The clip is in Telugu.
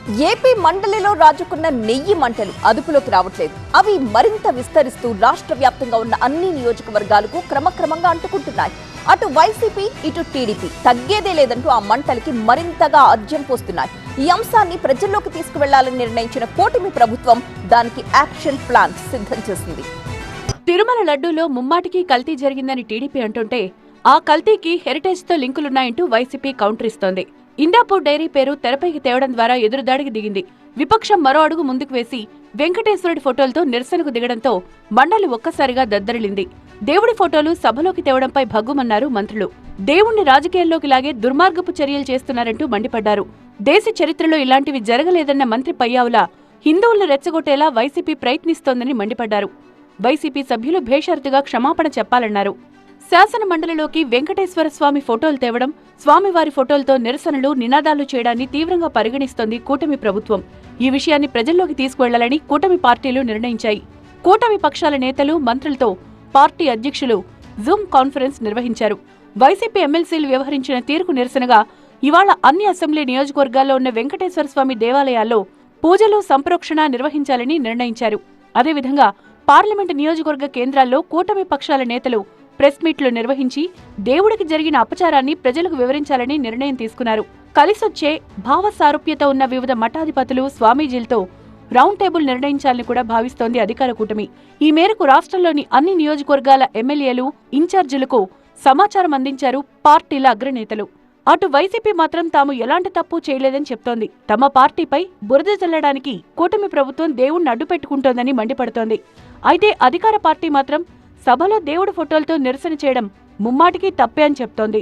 ఏపీ మండలిలో రాజుకున్న నెయ్యి మంటలు అదుపులోకి రావట్లేదు. అవి మరింత విస్తరిస్తూ రాష్ట్ర వ్యాప్తంగా ఉన్న అన్ని నియోజకవర్గాలకు క్రమక్రమంగా అంటుకుంటున్నాయి. అటు వైసీపీ ఇటు టీడీపీ తగ్గేదే లేదంటూ ఆ మంటలకి మరింతగా అర్జం పోస్తున్నాయి. ఈ అంశాన్ని ప్రజల్లోకి తీసుకువెళ్లాలని నిర్ణయించిన కూటమి ప్రభుత్వం దానికి యాక్షన్ ప్లాన్ సిద్ధం చేసింది. తిరుమల లడ్డూలో ముమ్మాటికి కల్తీ జరిగిందని టీడీపీ అంటుంటే ఆ కల్తీకి హెరిటేజ్ తో లింకులున్నాయంటూ వైసీపీ కౌంటర్ ఇస్తోంది. ఇండాపూర్ డైరీ పేరు తెరపైకి తేవడం ద్వారా ఎదురుదాడికి దిగింది. విపక్షం మరో అడుగు ముందుకు వేసి వెంకటేశ్వరుడి ఫోటోలతో నిరసనకు దిగడంతో మండలి ఒక్కసారిగా దద్దరిల్లింది. దేవుడి ఫోటోలు సభలోకి తేవడంపై భగ్గుమన్నారు మంత్రులు. దేవుణ్ణి రాజకీయాల్లోకి లాగే దుర్మార్గపు చర్యలు చేస్తున్నారంటూ మండిపడ్డారు. దేశ చరిత్రలో ఇలాంటివి జరగలేదన్న మంత్రి పయ్యావుల హిందువులను రెచ్చగొట్టేలా వైసీపీ ప్రయత్నిస్తోందని మండిపడ్డారు. వైసీపీ సభ్యులు భేషరతుగా క్షమాపణ చెప్పాలన్నారు. శాసన మండలిలోకి వెంకటేశ్వర స్వామి ఫోటోలు తేవడం, స్వామివారి ఫోటోలతో నిరసనలు, నినాదాలు చేయడాన్ని తీవ్రంగా పరిగణిస్తోంది కూటమి ప్రభుత్వం. ఈ విషయాన్ని ప్రజల్లోకి తీసుకువెళ్లాలని కూటమి పార్టీలు నిర్ణయించాయి. కూటమి పక్షాల నేతలు, మంత్రులతో పార్టీ అధ్యక్షులు జూమ్ కాన్ఫరెన్స్ నిర్వహించారు. వైసీపీ ఎమ్మెల్సీలు వ్యవహరించిన తీరుకు నిరసనగా ఇవాళ అన్ని అసెంబ్లీ నియోజకవర్గాల్లో ఉన్న వెంకటేశ్వర స్వామి దేవాలయాల్లో పూజలు, సంప్రోక్షణ నిర్వహించాలని నిర్ణయించారు. అదేవిధంగా పార్లమెంటు నియోజకవర్గ కేంద్రాల్లో కూటమి పక్షాల నేతలు ప్రెస్ మీట్లు నిర్వహించి దేవుడికి జరిగిన అపచారాన్ని ప్రజలకు వివరించాలని నిర్ణయం తీసుకున్నారు. కలిసొచ్చే భావ సారూప్యత ఉన్న వివిధ మఠాధిపతులు, స్వామీజీలతో రౌండ్ టేబుల్ నిర్ణయించాలని కూడా భావిస్తోంది అధికార కూటమి. ఈ మేరకు రాష్ట్రంలోని అన్ని నియోజకవర్గాల ఎమ్మెల్యేలు, ఇన్ఛార్జీలకు సమాచారం అందించారు పార్టీల అగ్రనేతలు. అటు వైసీపీ మాత్రం తాము ఎలాంటి తప్పు చేయలేదని చెప్తోంది. తమ పార్టీపై బురద చల్లడానికి కూటమి ప్రభుత్వం దేవుణ్ణి అడ్డుపెట్టుకుంటోందని మండిపడుతోంది. అయితే అధికార పార్టీ మాత్రం సభలో దేవుడి ఫోటోలతో నిరసన చేయడం ముమ్మాటికి తప్పే అని చెప్తోంది.